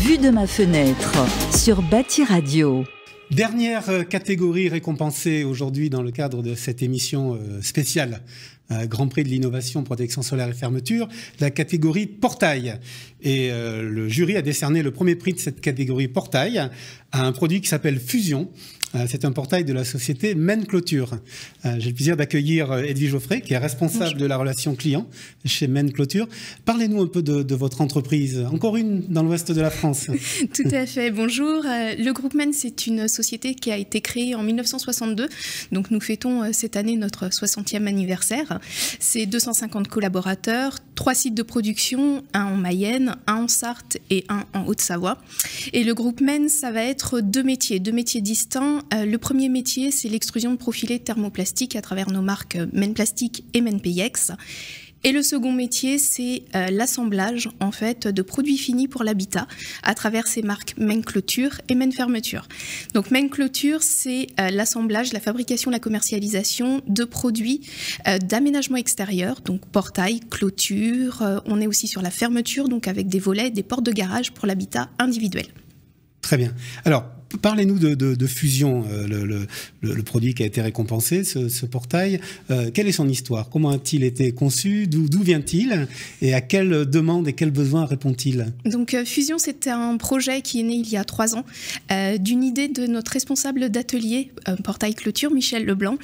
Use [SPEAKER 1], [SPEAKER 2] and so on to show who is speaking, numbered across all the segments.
[SPEAKER 1] Vue de ma fenêtre sur Bâti Radio.
[SPEAKER 2] Dernière catégorie récompensée aujourd'hui dans le cadre de cette émission spéciale Grand Prix de l'innovation, protection solaire et fermeture, la catégorie portail. Et le jury a décerné le premier prix de cette catégorie portail à un produit qui s'appelle Fusion. C'est un portail de la société Men Clôture. J'ai le plaisir d'accueillir Edwige Geoffrey, qui est responsable de la relation client chez Men Clôture. Parlez-nous un peu de votre entreprise. Encore une dans l'ouest de la France.
[SPEAKER 3] Tout à fait. Bonjour. Le groupe Men, c'est une société qui a été créée en 1962. Donc nous fêtons cette année notre 60e anniversaire. C'est 250 collaborateurs, 3 sites de production, un en Mayenne, un en Sarthe et un en Haute-Savoie. Et le groupe Men, ça va être deux métiers distincts. Le premier métier, c'est l'extrusion de profilés thermoplastiques à travers nos marques Men Plastique et Men PX. Et le second métier, c'est l'assemblage en fait de produits finis pour l'habitat à travers ces marques Men Clôture et Men Fermeture. Donc Men Clôture, c'est l'assemblage, la fabrication, la commercialisation de produits d'aménagement extérieur, donc portail, clôture. On est aussi sur la fermeture, donc avec des volets, des portes de garage pour l'habitat individuel.
[SPEAKER 2] Très bien. Alors, parlez-nous de Fusion, le produit qui a été récompensé, ce portail. Quelle est son histoire? Comment a-t-il été conçu? D'où vient-il? Et à quelles demandes et quels besoins répond-il?
[SPEAKER 3] Donc Fusion, c'était un projet qui est né il y a 3 ans d'une idée de notre responsable d'atelier portail clôture, Michel Leblanc,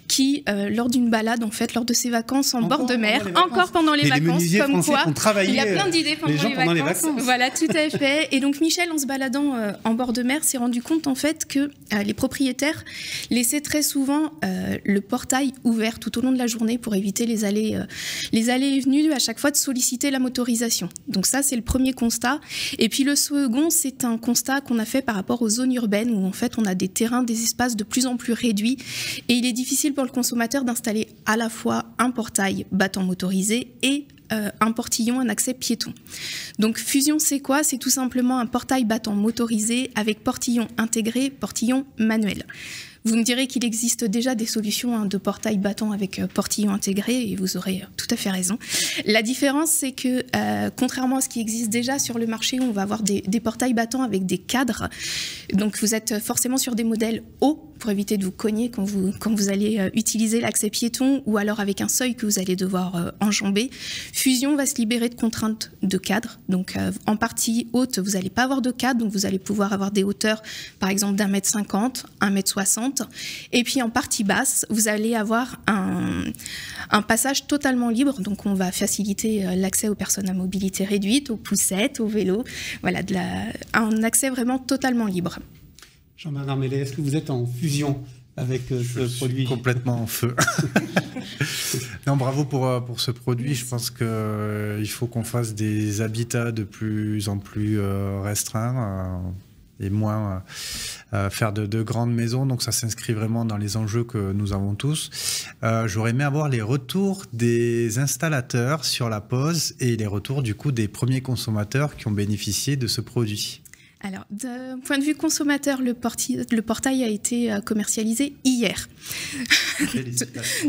[SPEAKER 3] qui, lors d'une balade, en fait, lors de ses vacances en bord de mer, encore pendant les vacances, comme quoi, il y a plein d'idées pendant les vacances. Voilà, tout à fait. Et donc Michel, en se baladant en bord de mer, s'est rendu compte en fait que les propriétaires laissaient très souvent le portail ouvert tout au long de la journée pour éviter les allées et venues, à chaque fois de solliciter la motorisation. Donc ça, c'est le premier constat. Et puis le second, c'est un constat qu'on a fait par rapport aux zones urbaines où en fait on a des terrains, des espaces de plus en plus réduits et il est difficile pour le consommateur d'installer à la fois un portail battant motorisé et un portillon, un accès piéton. Donc Fusion, c'est quoi? C'est tout simplement un portail battant motorisé avec portillon intégré, portillon manuel. Vous me direz qu'il existe déjà des solutions de portail battant avec portillon intégré et vous aurez tout à fait raison. La différence, c'est que contrairement à ce qui existe déjà sur le marché, où on va avoir des portails battants avec des cadres, donc vous êtes forcément sur des modèles hauts pour éviter de vous cogner quand vous allez utiliser l'accès piéton ou alors avec un seuil que vous allez devoir enjamber. Fusion va se libérer de contraintes de cadre. Donc en partie haute, vous n'allez pas avoir de cadre, donc vous allez pouvoir avoir des hauteurs par exemple d'1,50 m, 1,60 m. Et puis en partie basse, vous allez avoir un passage totalement libre. Donc on va faciliter l'accès aux personnes à mobilité réduite, aux poussettes, aux vélos. Voilà, un accès vraiment totalement libre.
[SPEAKER 2] Jean-Bernard Mellet, est-ce que vous êtes en fusion avec ce produit?
[SPEAKER 4] Complètement en feu. Non, bravo pour ce produit. Je pense qu'il faut qu'on fasse des habitats de plus en plus restreints et moins faire de grandes maisons. Donc ça s'inscrit vraiment dans les enjeux que nous avons tous. J'aurais aimé avoir les retours des installateurs sur la pose et les retours du coup des premiers consommateurs qui ont bénéficié de ce produit.
[SPEAKER 3] Alors, d'un point de vue consommateur, le portail a été commercialisé hier.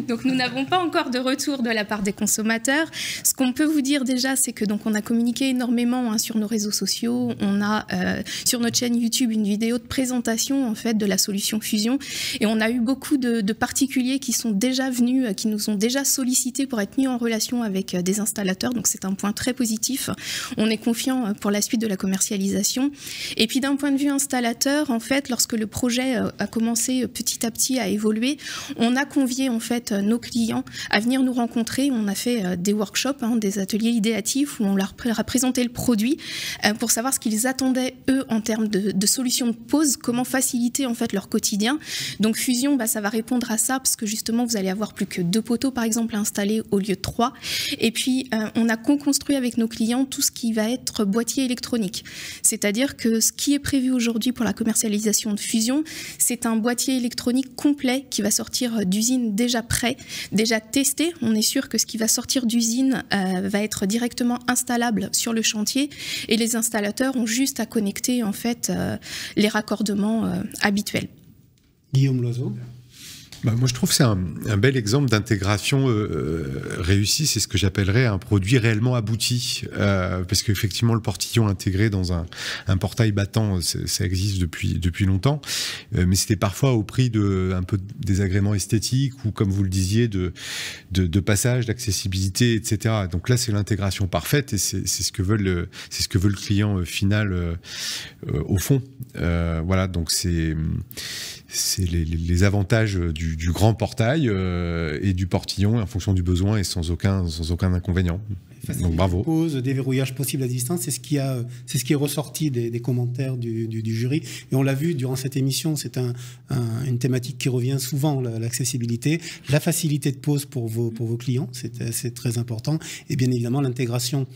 [SPEAKER 3] Donc, nous n'avons pas encore de retour de la part des consommateurs. Ce qu'on peut vous dire déjà, c'est que donc on a communiqué énormément sur nos réseaux sociaux. On a sur notre chaîne YouTube une vidéo de présentation en fait de la solution Fusion, et on a eu beaucoup de particuliers qui sont déjà venus, qui nous ont déjà sollicité pour être mis en relation avec des installateurs. Donc, c'est un point très positif. On est confiant pour la suite de la commercialisation. Et puis d'un point de vue installateur, en fait, lorsque le projet a commencé petit à petit à évoluer, on a convié en fait nos clients à venir nous rencontrer. On a fait des workshops, des ateliers idéatifs où on leur a présenté le produit pour savoir ce qu'ils attendaient eux en termes de solutions de pose, comment faciliter en fait leur quotidien. Donc Fusion, ça va répondre à ça parce que justement vous allez avoir plus que 2 poteaux par exemple à installer au lieu de 3. Et puis on a co-construit avec nos clients tout ce qui va être boîtier électronique, c'est-à-dire que ce qui est prévu aujourd'hui pour la commercialisation de Fusion, c'est un boîtier électronique complet qui va sortir d'usine déjà prêt, déjà testé. On est sûr que ce qui va sortir d'usine va être directement installable sur le chantier et les installateurs ont juste à connecter en fait les raccordements habituels.
[SPEAKER 2] Guillaume Loiseau.
[SPEAKER 5] Moi, je trouve que c'est un bel exemple d'intégration réussie. C'est ce que j'appellerais un produit réellement abouti. Parce qu'effectivement, le portillon intégré dans un portail battant, ça existe depuis longtemps. Mais c'était parfois au prix de un peu de désagréments esthétiques ou, comme vous le disiez, de passage, d'accessibilité, etc. Donc là, c'est l'intégration parfaite et c'est ce que veut le client final au fond. Voilà, donc c'est les avantages du grand portail et du portillon en fonction du besoin et sans aucun inconvénient. Donc bravo.
[SPEAKER 2] Pose, déverrouillage possible à distance, c'est ce qui est ressorti des commentaires du jury. Et on l'a vu durant cette émission, c'est une thématique qui revient souvent, l'accessibilité, la facilité de pose pour vos clients, c'est très important. Et bien évidemment, l'intégration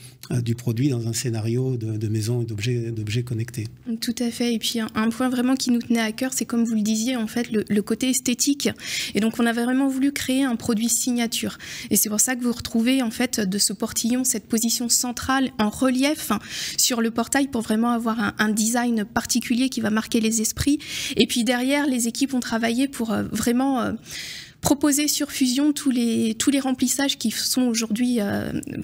[SPEAKER 2] du produit dans un scénario de maison et d'objets connectés.
[SPEAKER 3] Tout à fait. Et puis un point vraiment qui nous tenait à cœur, c'est comme vous le disiez, en fait, le côté esthétique. Et donc on avait vraiment voulu créer un produit signature. Et c'est pour ça que vous retrouvez en fait de ce portillon cette position centrale en relief sur le portail pour vraiment avoir un design particulier qui va marquer les esprits. Et puis derrière, les équipes ont travaillé pour vraiment proposer sur Fusion tous les remplissages qui sont aujourd'hui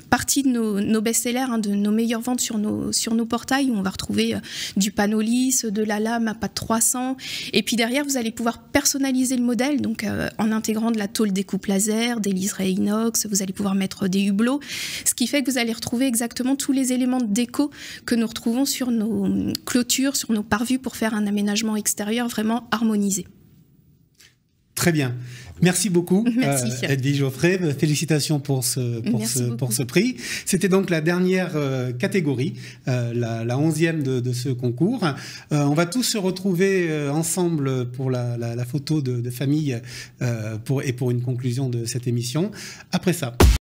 [SPEAKER 3] partie de nos best-sellers, de nos meilleures ventes sur nos portails, où on va retrouver du panneau lisse, de la lame à patte 300. Et puis derrière, vous allez pouvoir personnaliser le modèle, donc en intégrant de la tôle découpe laser, des liserés inox, vous allez pouvoir mettre des hublots, ce qui fait que vous allez retrouver exactement tous les éléments de déco que nous retrouvons sur nos clôtures, sur nos parvis, pour faire un aménagement extérieur vraiment harmonisé.
[SPEAKER 2] Très bien. Merci beaucoup,
[SPEAKER 3] Merci.
[SPEAKER 2] Edwige Geoffrey. Félicitations pour ce prix. C'était donc la dernière catégorie, la 11e de ce concours. On va tous se retrouver ensemble pour la photo de famille et pour une conclusion de cette émission. Après ça.